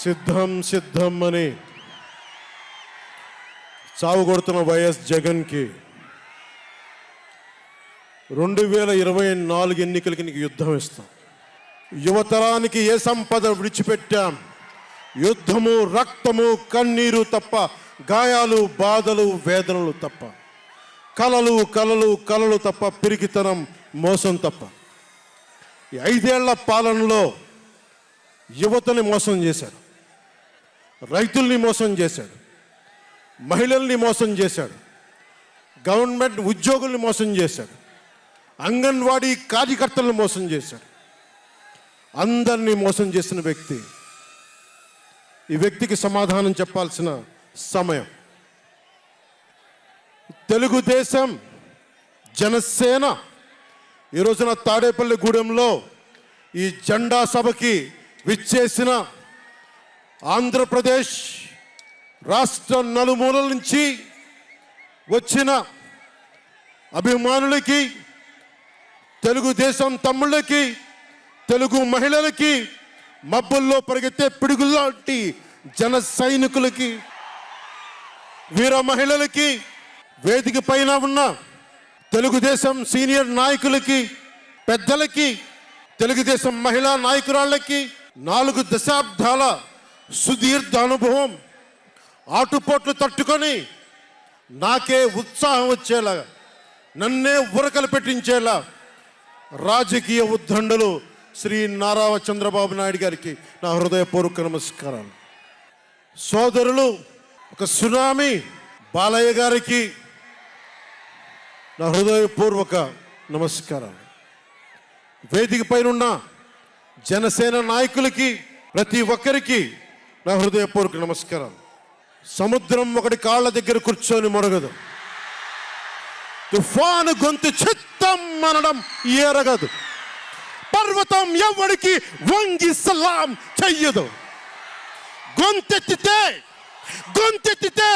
సిద్ధం సిద్ధం అని చావు కొడుతున్న వైఎస్ జగన్కి 2024 ఎన్నికలకి నీకు యుద్ధం ఇస్తాం. యువతరానికి ఏ సంపద విడిచిపెట్టాం? యుద్ధము, రక్తము, కన్నీరు తప్ప, గాయాలు, బాధలు, వేదనలు తప్ప, కలలు కలలు కలలు తప్ప, పిరికితనం, మోసం తప్ప. ఈ 5 ఏళ్ల పాలనలో యువతని మోసం చేశాడు, రైతుల్ని మోసం చేశాడు, మహిళల్ని మోసం చేశాడు, గవర్నమెంట్ ఉద్యోగుల్ని మోసం చేశాడు, అంగన్వాడీ కార్యకర్తలను మోసం చేశాడు. అందరినీ మోసం చేసిన వ్యక్తి. ఈ వ్యక్తికి సమాధానం చెప్పాల్సిన సమయం. తెలుగుదేశం, జనసేన ఈ రోజున తాడేపల్లి గూడెంలో ఈ జెండా సభకి విచ్చేసిన ఆంధ్రప్రదేశ్ రాష్ట్ర నలుమూలల నుంచి వచ్చిన అభిమానులకి, తెలుగుదేశం తమ్ముళ్ళకి, తెలుగు మహిళలకి, మబ్బుల్లో పరిగెత్తే పిడుగుల్లాంటి జన సైనికులకి, వీర మహిళలకి, వేదిక పైన ఉన్న తెలుగుదేశం సీనియర్ నాయకులకి, పెద్దలకి, తెలుగుదేశం మహిళా నాయకురాళ్ళకి 4 దశాబ్దాల సుదీర్ఘ అనుభవం, ఆటుపోట్లు తట్టుకొని నాకే ఉత్సాహం వచ్చేలా, నన్నే ఉరకలు పెట్టించేలా రాజకీయ ఉద్దండలు శ్రీ నారా చంద్రబాబు నాయుడు గారికి నా హృదయపూర్వక నమస్కారాలు. సోదరులు ఒక సునామీ బాలయ్య గారికి నా హృదయపూర్వక నమస్కారాలు. వేదిక పైన జనసేన నాయకులకి, ప్రతి ఒక్కరికి నా హృదయపూర్వక నమస్కారాలు. సముద్రం ఒకటి కాళ్ళ దగ్గర కూర్చొని మొరగదు, తుఫాను గొంతు చిత్తం అనడం ఎరగదు, పర్వతం ఎవరికి వంగి సలాం చెయ్యదు. గొంతెత్తితే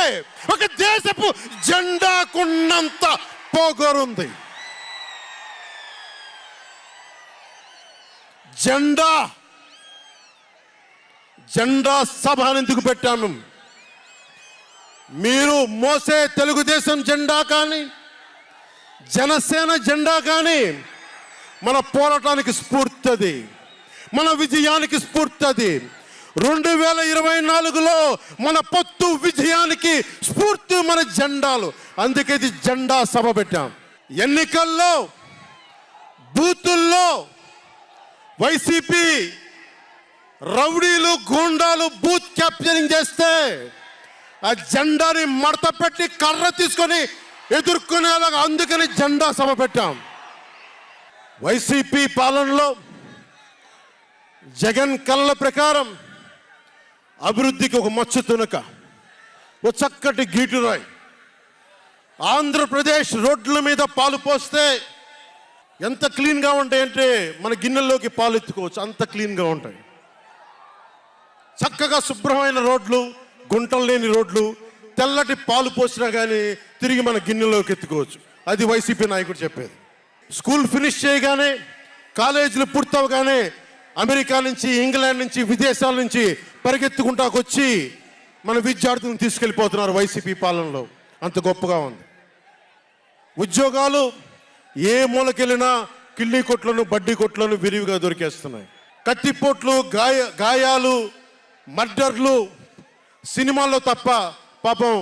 ఒక దేశపు జెండాకున్నంత పొగరుంది. జెండా సభ ఎందుకు పెట్టాను? మీరు మోసే తెలుగుదేశం జెండా కానీ, జనసేన జెండా కానీ మన పోరాటానికి స్ఫూర్తి, మన విజయానికి స్ఫూర్తి. 2024లో మన పొత్తు విజయానికి స్ఫూర్తి మన జెండాలు. అందుకే ఇది జెండా సభ పెట్టాం. ఎన్నికల్లో బూతుల్లో వైసీపీ రౌడీలు, గూండాలు బూత్ క్యాప్చరింగ్ చేస్తే ఆ జెండాని మడత పెట్టి కర్ర తీసుకొని ఎదుర్కొనేలాగా, అందుకని జెండా సభ పెట్టాం. వైసీపీ పాలనలో జగన్ కళ్ళ ప్రకారం అభివృద్ధికి ఒక మచ్చు తునక, ఒక చక్కటి గీటురాయి. ఆంధ్రప్రదేశ్ రోడ్ల మీద పాలు పోస్తే ఎంత క్లీన్గా ఉంటాయంటే మన గిన్నెల్లోకి పాలు ఎత్తుకోవచ్చు, అంత క్లీన్గా ఉంటాయి. చక్కగా శుభ్రమైన రోడ్లు, గుంటలు లేని రోడ్లు, తెల్లటి పాలు పోసినా కానీ తిరిగి మన గిన్నెలోకి ఎత్తుకోవచ్చు. అది వైసీపీ నాయకుడు చెప్పేది. స్కూల్ ఫినిష్ చేయగానే, కాలేజీలు పూర్తవగానే అమెరికా నుంచి, ఇంగ్లాండ్ నుంచి, విదేశాల నుంచి పరిగెత్తుకుంటాకొచ్చి మన విద్యార్థులను తీసుకెళ్ళిపోతున్నారు వైసీపీ పాలనలో. అంత గొప్పగా ఉంది. ఉద్యోగాలు ఏ మూలకెళ్ళినా కిళ్ళీ కొట్లను, బడ్డీ కొట్లను విరివిగా దొరికేస్తున్నాయి. కత్తిపోట్లు, గాయాలు, మర్డర్లు సినిమాల్లో తప్ప పాపం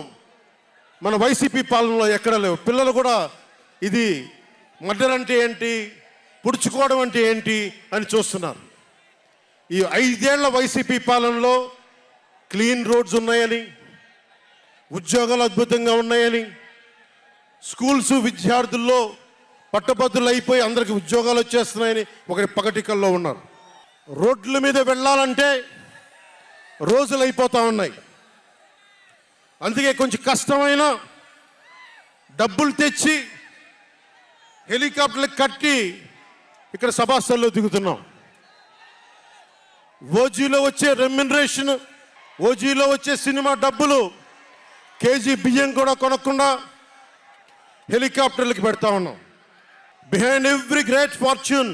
మన వైసీపీ పాలనలో ఎక్కడ లేవు. పిల్లలు కూడా ఇది మర్డర్ అంటే ఏంటి, పుడుచుకోవడం అంటే ఏంటి అని చూస్తున్నారు. ఈ 5 ఏళ్ల వైసీపీ పాలనలో క్లీన్ రోడ్స్ ఉన్నాయని, ఉద్యోగాలు అద్భుతంగా ఉన్నాయని, స్కూల్స్ విద్యార్థుల్లో పట్టభద్రులు అయిపోయి అందరికి ఉద్యోగాలు వచ్చేస్తున్నాయని ఒకరి పగటికల్లో ఉన్నారు. రోడ్ల మీద వెళ్ళాలంటే రోజులు అయిపోతూ ఉన్నాయి. అందుకే కొంచెం కష్టమైన డబ్బులు తెచ్చి హెలికాప్టర్లు కట్టి ఇక్కడ సభాస్థల్లో దిగుతున్నాం. ఓజీలో వచ్చే రెమ్యునరేషన్, ఓజీలో వచ్చే సినిమా డబ్బులు, కేజీ బియ్యం కూడా కొనకుండా హెలికాప్టర్లకి పెడతా ఉన్నాం. Behind every great fortune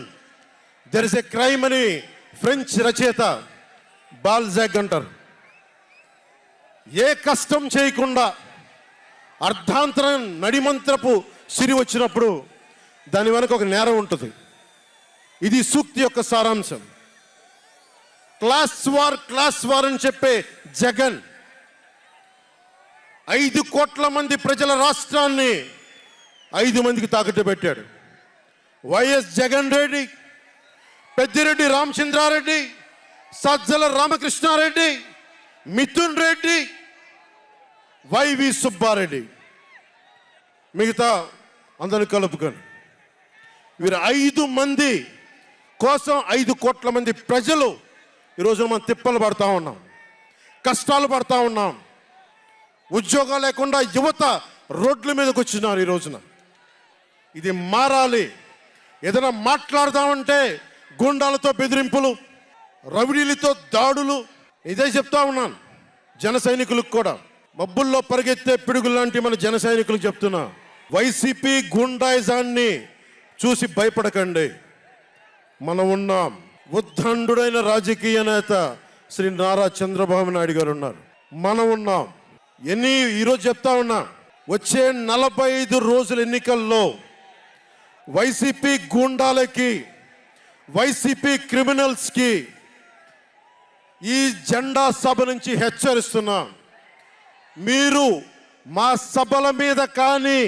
there is a crime అని ఫ్రెంచ్ రచయిత బాల్జాక్ అంటారు. ఏ కష్టం చేయకుండా అర్ధాంతరం నడిమంత్రపు సిరి వచ్చినప్పుడు దాని వెనక ఒక నేరం ఉంటుంది. ఇది సూక్తి యొక్క సారాంశం. క్లాస్ వార్ అని చెప్పే జగన్ 5 కోట్ల మంది ప్రజల రాష్ట్రాన్ని 5 మందికి తాకట్టు పెట్టాడు. వైఎస్ జగన్ రెడ్డి, పెద్దిరెడ్డి రామచంద్రారెడ్డి, సజ్జల రామకృష్ణారెడ్డి, మిథున్ రెడ్డి, వైవి సుబ్బారెడ్డి, మిగతా అందరిని కలుపుకొని వీరు 5 మంది కోసం 5 కోట్ల మంది ప్రజలు ఈరోజు మనం తిప్పలు పడతా ఉన్నాం, కష్టాలు పడతా ఉన్నాం. ఉద్యోగాలు లేకుండా యువత రోడ్ల మీదకి వచ్చినారు ఈ రోజున. ఇది మారాలి. ఏదైనా మాట్లాడదామంటే గుండాలతో బెదిరింపులు, రవిడీలతో దాడులు. ఇదే చెప్తా ఉన్నాను జన సైనికులకు కూడా. మబ్బుల్లో పరిగెత్తే పిడుగులు లాంటి మన జన సైనికులకు చెప్తున్నా, వైసీపీ గుండాయిజాన్ని చూసి భయపడకండి. మనం ఉన్నాం. ఉద్దండుడైన రాజకీయ నేత శ్రీ నారా చంద్రబాబు నాయుడు గారు ఉన్నారు. మనం ఉన్నాం. ఈరోజు చెప్తా ఉన్నా, వచ్చే 45 రోజుల ఎన్నికల్లో వైసీపీ గూండాలకి, వైసీపీ క్రిమినల్స్కి ఈ జెండా సభ నుంచి హెచ్చరిస్తున్నా, మీరు మా సభల మీద కానీ,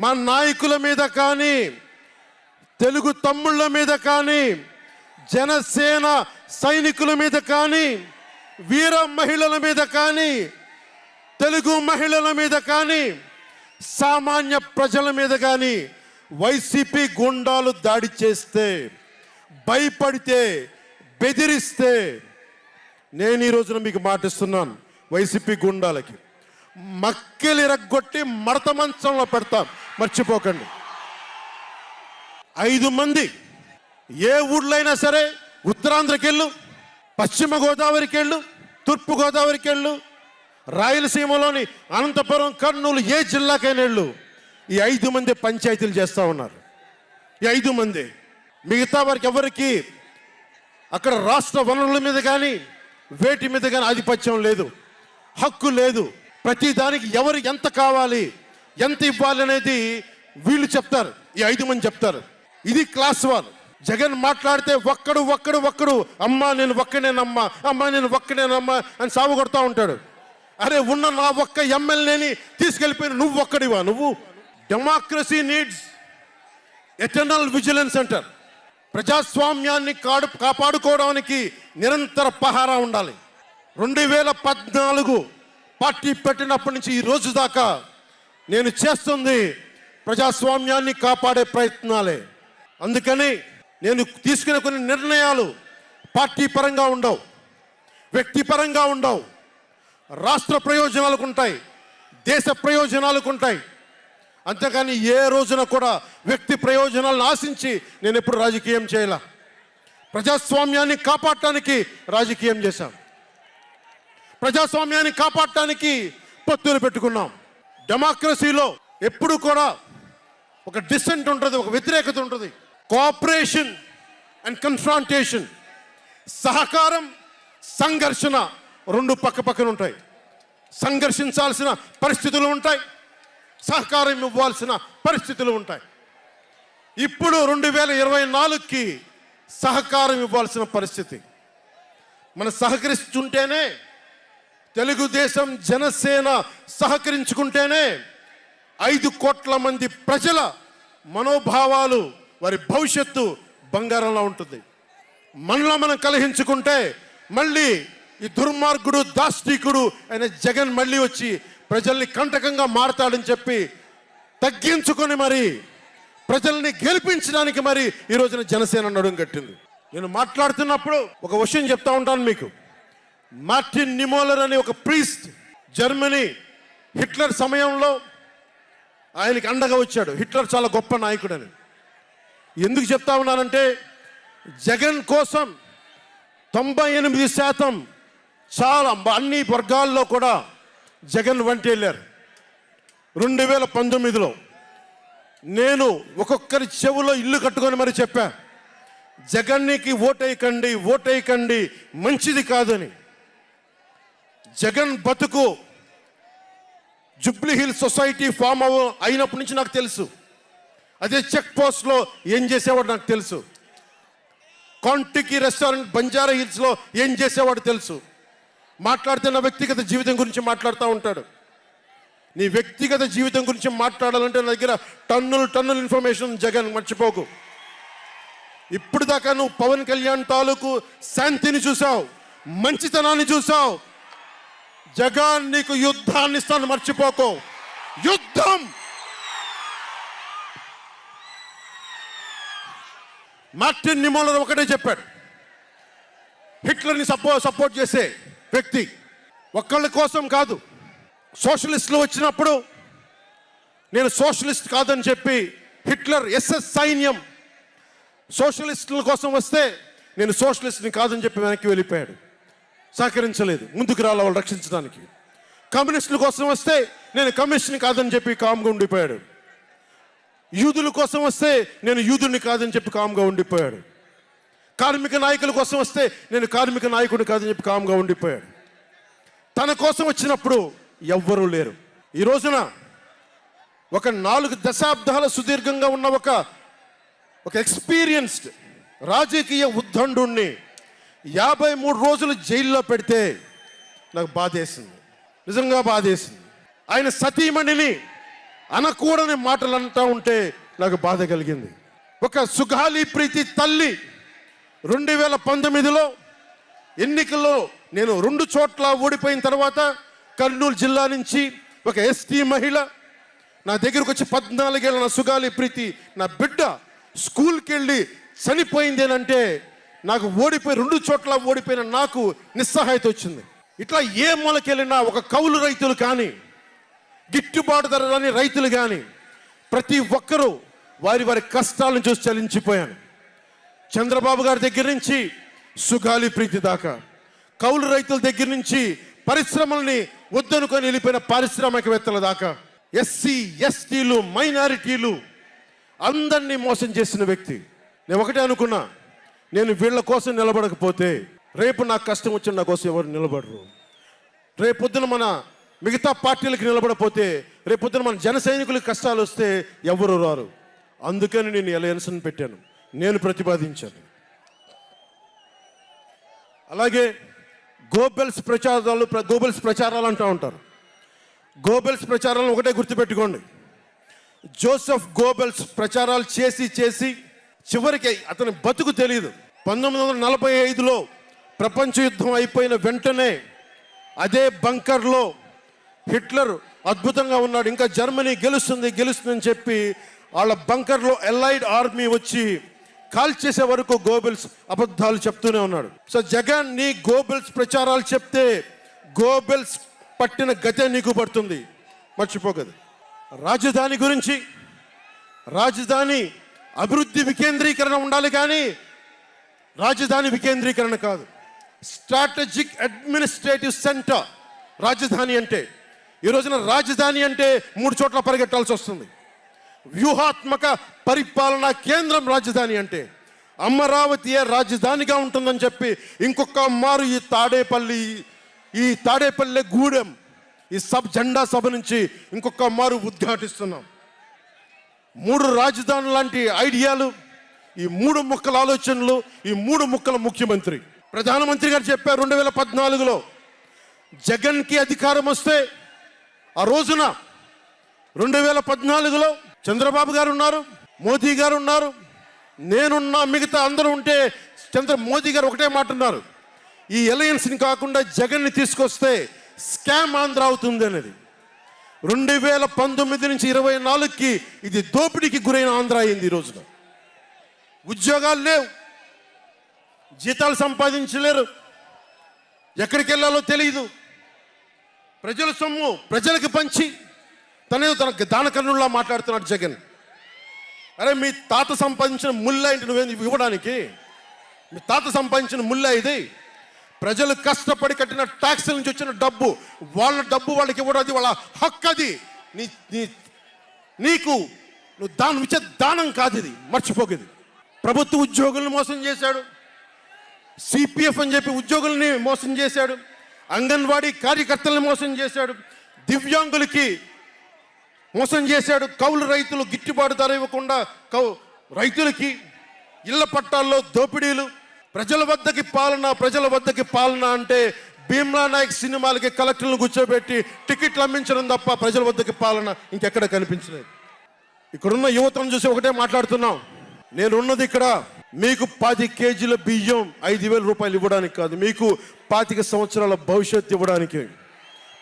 మా నాయకుల మీద కానీ, తెలుగు తమ్ముళ్ళ మీద కానీ, జనసేన సైనికుల మీద కానీ, వీర మహిళల మీద కానీ, తెలుగు మహిళల మీద కానీ, సామాన్య ప్రజల మీద కానీ వైసీపీ గుండాలు దాడి చేస్తే, భయపడితే, బెదిరిస్తే నేను ఈ రోజున మీకు మాటిస్తున్నాను, వైసీపీ గుండాలకి మక్కెలు ఇరగ్గొట్టి మడత మంచంలో పెడతాం, మర్చిపోకండి. 5 మంది ఏ ఊళ్ళో అయినా సరే, ఉత్తరాంధ్రకి వెళ్ళు, పశ్చిమ గోదావరికి వెళ్ళు, తూర్పు గోదావరికి వెళ్ళు, రాయలసీమలోని అనంతపురం, కర్నూలు, ఏ జిల్లాకైనా వెళ్ళు, ఈ 5 మంది పంచాయతీలు చేస్తూ ఉన్నారు. ఈ 5 మంది. మిగతా వారికి ఎవరికి అక్కడ రాష్ట్ర వనరుల మీద కానీ, వేటి మీద కానీ ఆధిపత్యం లేదు, హక్కు లేదు. ప్రతి దానికి ఎవరు ఎంత కావాలి, ఎంత ఇవ్వాలి అనేది వీళ్ళు చెప్తారు, ఈ 5 మంది చెప్తారు. ఇది క్లాస్ వార్. జగన్ మాట్లాడితే ఒక్కడు అమ్మా నేను ఒక్కనేనమ్మా, అమ్మా నేను ఒక్కనేనమ్మా అని సాగు కొడతా ఉంటాడు. అరే ఉన్న నా ఒక్క ఎమ్మెల్యేని తీసుకెళ్ళిపోయిన నువ్వు ఒక్కడివా? నువ్వు. డెమోక్రసీ నీడ్స్ ఎటర్నల్ విజిలెన్స్ అంటారు. ప్రజాస్వామ్యాన్ని కాపాడుకోవడానికి నిరంతర పహారా ఉండాలి. 2014 పార్టీ పెట్టినప్పటి నుంచి ఈ రోజు దాకా నేను చేస్తుంది ప్రజాస్వామ్యాన్ని కాపాడే ప్రయత్నాలే. అందుకని నేను తీసుకునే కొన్ని నిర్ణయాలు పార్టీ పరంగా ఉండవు, వ్యక్తిపరంగా ఉండవు, రాష్ట్ర ప్రయోజనాలకు ఉంటాయి, దేశ ప్రయోజనాలకు ఉంటాయి. అంతేకాని ఏ రోజున కూడా వ్యక్తి ప్రయోజనాలను ఆశించి నేను ఎప్పుడు రాజకీయం చేయాల. ప్రజాస్వామ్యాన్ని కాపాడటానికి రాజకీయం చేశాం, ప్రజాస్వామ్యాన్ని కాపాడటానికి పొత్తులు పెట్టుకున్నాం. డెమోక్రసీలో ఎప్పుడు కూడా ఒక డిసెంట్ ఉంటుంది, ఒక వ్యతిరేకత ఉంటుంది. కోఆపరేషన్ అండ్ కన్ఫ్రాంటేషన్, సహకారం, సంఘర్షణ 2 పక్కన ఉంటాయి. సంఘర్షించాల్సిన పరిస్థితులు ఉంటాయి, సహకారం ఇవ్వాల్సిన పరిస్థితులు ఉంటాయి. ఇప్పుడు 2024కి సహకారం ఇవ్వాల్సిన పరిస్థితి. మనం సహకరిస్తుంటేనే, తెలుగుదేశం జనసేన సహకరించుకుంటేనే 5 కోట్ల మంది ప్రజల మనోభావాలు, వారి భవిష్యత్తు బంగారంలో ఉంటుంది. మనలో మనం కలహించుకుంటే మళ్ళీ ఈ దుర్మార్గుడు, దాష్టికుడు అయిన జగన్ మళ్ళీ వచ్చి ప్రజల్ని కంటకంగా మారతాడని చెప్పి తగ్గించుకొని మరి ప్రజల్ని గెలిపించడానికి మరి ఈ రోజున జనసేన నడుం కట్టింది. నేను మాట్లాడుతున్నప్పుడు ఒక విషయం చెప్తా ఉంటాను మీకు. మార్టిన్ నిమోలర్ అనే ఒక ప్రీస్ట్, జర్మనీ, హిట్లర్ సమయంలో ఆయనకి అండగా వచ్చాడు. హిట్లర్ చాలా గొప్ప నాయకుడని. ఎందుకు చెప్తా ఉన్నానంటే, జగన్ కోసం 98% చాలా అన్ని వర్గాల్లో కూడా జగన్ వంటి వెళ్ళారు. 2019లో నేను ఒక్కొక్కరి చెవులో ఇల్లు కట్టుకొని మరి చెప్పా, జగన్కి ఓటేయకండి, ఓటేయకండి, మంచిది కాదని. జగన్ బతుకు జూబ్లీ హిల్స్ సొసైటీ ఫామ్ అయినప్పటి నుంచి నాకు తెలుసు. అదే చెక్ పోస్ట్లో ఏం చేసేవాడు నాకు తెలుసు. కాంటికి రెస్టారెంట్ బంజారా హిల్స్లో ఏం చేసేవాడు తెలుసు. మాట్లాడితే నా వ్యక్తిగత జీవితం గురించి మాట్లాడుతూ ఉంటాడు. నీ వ్యక్తిగత జీవితం గురించి మాట్లాడాలంటే నా దగ్గర టన్నుల ఇన్ఫర్మేషన్ జగన్, మర్చిపోకు. ఇప్పుడు దాకా నువ్వు పవన్ కళ్యాణ్ తాలూకు శాంతిని చూసావు, మంచితనాన్ని చూసావు. జగన్ నీకు యుద్ధాన్ని ఇస్తాను, మర్చిపోకు. యుద్ధం. మార్టిన్ నిమోలర్ ఒకటే చెప్పాడు, హిట్లర్ని సపోర్ట్ చేసే వ్యక్తి ఒక్కళ్ళ కోసం కాదు. సోషలిస్టులు వచ్చినప్పుడు నేను సోషలిస్ట్ కాదని చెప్పి హిట్లర్ ఎస్ఎస్ సైన్యం సోషలిస్టుల కోసం వస్తే నేను సోషలిస్ట్ని కాదని చెప్పి వెనక్కి వెళ్ళిపోయాడు. సహకరించలేదు, ముందుకు రాల వాళ్ళు రక్షించడానికి. కమ్యూనిస్టుల కోసం వస్తే నేను కమ్యూనిస్ట్ని కాదని చెప్పి కామ్గా ఉండిపోయాడు. యూదుల కోసం వస్తే నేను యూదుని కాదని చెప్పి కామ్గా ఉండిపోయాడు. కార్మిక నాయకుల కోసం వస్తే నేను కార్మిక నాయకుడిని కాదని చెప్పి కామ్గా ఉండిపోయాడు. తన కోసం వచ్చినప్పుడు ఎవ్వరూ లేరు. ఈ రోజున ఒక 4 దశాబ్దాల సుదీర్ఘంగా ఉన్న ఒక ఎక్స్పీరియన్స్డ్ రాజకీయ ఉద్దండుణ్ణి 53 రోజులు జైల్లో పెడితే నాకు బాధేసింది, నిజంగా బాధేసింది. ఆయన సతీమణిని అనకూడని మాటలు అంటూ ఉంటే నాకు బాధ కలిగింది. ఒక సుగాలి ప్రీతి తల్లి 2019లో ఎన్నికల్లో నేను 2 చోట్ల ఓడిపోయిన తర్వాత కర్నూలు జిల్లా నుంచి ఒక ఎస్టీ మహిళ నా దగ్గరకు వచ్చి 14 ఏళ్ళ నా సుగాలి ప్రీతి నా బిడ్డ స్కూల్కి వెళ్ళి చనిపోయిందేనంటే నాకు 2 చోట్ల ఓడిపోయిన నాకు నిస్సహాయత వచ్చింది. ఇట్లా ఏ మూలకెళ్ళినా ఒక కౌలు రైతులు కానీ, గిట్టుబాటు ధర రాని రైతులు కానీ ప్రతి ఒక్కరూ వారి కష్టాలను చూసి చలించిపోయాను. చంద్రబాబు గారి దగ్గర నుంచి సుగాలి ప్రీతి దాకా, కౌలు రైతుల దగ్గర నుంచి పరిశ్రమల్ని వద్దనుకొని వెళ్ళిపోయిన పారిశ్రామికవేత్తల దాకా, ఎస్సీ ఎస్టీలు మైనారిటీలు అందరినీ మోసం చేసిన వ్యక్తి. నేను ఒకటే అనుకున్నా, నేను వీళ్ళ కోసం నిలబడకపోతే రేపు నాకు కష్టం వచ్చిన నా కోసం ఎవరు నిలబడరు. రేపొద్దున మన మిగతా పార్టీలకు నిలబడపోతే రేపొద్దున మన జన సైనికులకు కష్టాలు వస్తే ఎవరు రారు. అందుకని నేను అలయన్స్ని పెట్టాను, నేను ప్రతిపాదించాను. అలాగే గోబెల్స్ ప్రచారాలు అంటూ ఉంటారు. గోబెల్స్ ప్రచారాలను ఒకటే గుర్తుపెట్టుకోండి, జోసెఫ్ గోబెల్స్ ప్రచారాలు చేసి చివరికి అతని బతుకు తెలియదు. 1945లో ప్రపంచ యుద్ధం అయిపోయిన వెంటనే అదే బంకర్లో హిట్లర్ అద్భుతంగా ఉన్నాడు, ఇంకా జర్మనీ గెలుస్తుందని చెప్పి వాళ్ళ బంకర్లో ఎలైడ్ ఆర్మీ వచ్చి కాల్ చేసే వరకు గోబెల్స్ అబద్ధాలు చెప్తూనే ఉన్నాడు. సో జగన్ నీ గోబెల్స్ ప్రచారాలు చెప్తే గోబెల్స్ పట్టిన గతే నీకు పడుతుంది, మర్చిపోకదు. రాజధాని గురించి, రాజధాని అభివృద్ధి వికేంద్రీకరణ ఉండాలి కానీ రాజధాని వికేంద్రీకరణ కాదు. స్ట్రాటజిక్ అడ్మినిస్ట్రేటివ్ సెంటర్ రాజధాని అంటే. ఈ రోజున రాజధాని అంటే 3 చోట్ల పరిగెట్టాల్సి వస్తుంది. వ్యూహాత్మక పరిపాలనా కేంద్రం రాజధాని అంటే. అమరావతియే రాజధానిగా ఉంటుందని చెప్పి ఇంకొక మారు ఈ తాడేపల్లి గూడెం ఈ జెండా సభ నుంచి ఇంకొక మారు ఉద్ఘాటిస్తున్నాం. 3 రాజధానులు లాంటి ఐడియాలు, ఈ 3 ముక్కల ఆలోచనలు, ఈ 3 ముక్కల ముఖ్యమంత్రి. ప్రధానమంత్రి గారు చెప్పారు 2014లో జగన్కి అధికారం వస్తే, ఆ రోజున 2014లో చంద్రబాబు గారు ఉన్నారు, మోదీ గారు ఉన్నారు, నేనున్నా, మిగతా అందరూ ఉంటే మోదీ గారు ఒకటే మాట ఉన్నారు, ఈ అలయన్స్ని కాకుండా జగన్ని తీసుకొస్తే స్కామ్ ఆంధ్ర అవుతుంది అనేది. 2019 నుంచి 24కి ఇది దోపిడీకి గురైన ఆంధ్ర అయింది. ఈ రోజున ఉద్యోగాలు లేవు, జీతాలు సంపాదించలేరు, ఎక్కడికి వెళ్ళాలో తెలియదు. ప్రజల సొమ్ము ప్రజలకు పంచి తన దానకర్ణుల్లా మాట్లాడుతున్నాడు జగన్. అరే మీ తాత సంపాదించిన ముల్లా ఇంటి నువ్వేంది ఇవ్వడానికి? మీ తాత సంపాదించిన ముల్లా ఇది. ప్రజలు కష్టపడి కట్టిన ట్యాక్స్ నుంచి వచ్చిన డబ్బు, వాళ్ళ డబ్బు వాళ్ళకి ఇవ్వడం అది వాళ్ళ హక్కు. అది నీకు నువ్వు దానం ఇచ్చే దానం కాదు, ఇది మర్చిపోకేది. ప్రభుత్వ ఉద్యోగులను మోసం చేశాడు, సిపిఎఫ్ అని చెప్పి ఉద్యోగుల్ని మోసం చేశాడు, అంగన్వాడీ కార్యకర్తలను మోసం చేశాడు, దివ్యాంగులకి మోసం చేశాడు, కౌలు రైతులు గిట్టుబాటు ధర ఇవ్వకుండా రైతులకి ఇళ్ల పట్టాల్లో దోపిడీలు, ప్రజల వద్దకి పాలన అంటే భీమ్లా నాయక్ సినిమాలకి కలెక్టర్లను కూర్చోబెట్టి టికెట్లు అమ్మించడం తప్ప ప్రజల వద్దకి పాలన ఇంకెక్కడ కనిపించలేదు. ఇక్కడున్న యువతను చూసి ఒకటే మాట్లాడుతున్నాం, నేనున్నది ఇక్కడ మీకు 10 కేజీల బియ్యం 5,000 రూపాయలు ఇవ్వడానికి కాదు, మీకు 25 సంవత్సరాల భవిష్యత్తు ఇవ్వడానికి,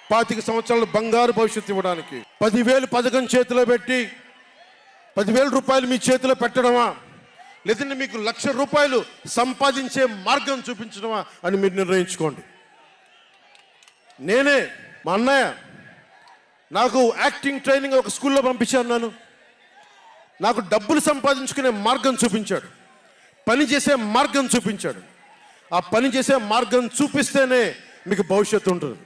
25 సంవత్సరాల బంగారు భవిష్యత్తు ఇవ్వడానికి. 10,000 పథకం చేతిలో పెట్టి 10,000 రూపాయలు మీ చేతిలో పెట్టడమా, లేదంటే మీకు 1,00,000 రూపాయలు సంపాదించే మార్గం చూపించడమా అని మీరు నిర్ణయించుకోండి. నేనే మా అన్నయ్య నాకు యాక్టింగ్ ట్రైనింగ్ ఒక స్కూల్లో పంపించాను. నాకు డబ్బులు సంపాదించుకునే మార్గం చూపించాడు, పని చేసే మార్గం చూపించాడు. ఆ పని చేసే మార్గం చూపిస్తేనే మీకు భవిష్యత్తు ఉంటుంది.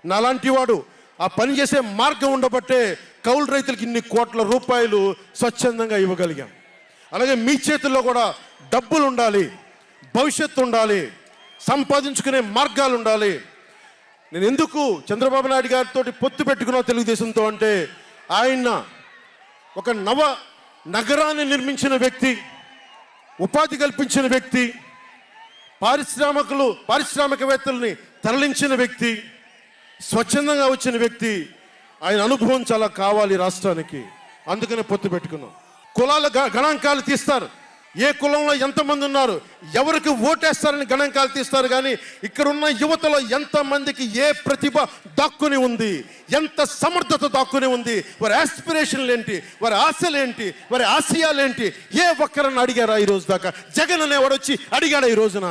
నాలాంటి వాడు ఆ పని చేసే మార్గం ఉండబట్టే కౌలు రైతులకి ఇన్ని కోట్ల రూపాయలు స్వచ్ఛందంగా ఇవ్వగలిగాం. అలాగే మీ చేతుల్లో కూడా డబ్బులు ఉండాలి, భవిష్యత్తు ఉండాలి, సంపాదించుకునే మార్గాలు ఉండాలి. నేను ఎందుకు చంద్రబాబు నాయుడు గారితో పొత్తు పెట్టుకున్నా తెలుగుదేశంతో అంటే, ఆయన ఒక నగరాన్ని నిర్మించిన వ్యక్తి, ఉపాధి కల్పించిన వ్యక్తి, పారిశ్రామికవేత్తల్ని తరలించిన వ్యక్తి, స్వచ్ఛందంగా వచ్చిన వ్యక్తి. ఆయన అనుభవం చాలా కావాలి రాష్ట్రానికి, అందుకనే పొత్తు పెట్టుకున్నాం. కులాల గణాంకాలు తీస్తారు, ఏ కులంలో ఎంతమంది ఉన్నారు, ఎవరికి ఓటేస్తారని గణాంకాలు తీస్తారు. కానీ ఇక్కడున్న యువతలో ఎంతమందికి ఏ ప్రతిభ దాక్కుని ఉంది, ఎంత సమర్థత దాక్కుని ఉంది, వారి ఆస్పిరేషన్లు ఏంటి, వారి ఆశలు ఏంటి, వారి ఆశయాలు ఏంటి, ఏ ఒక్కరన్నా అడిగారా ఈ రోజు దాకా? జగన్ అనేవాడు వచ్చి అడిగాడు ఈ రోజున,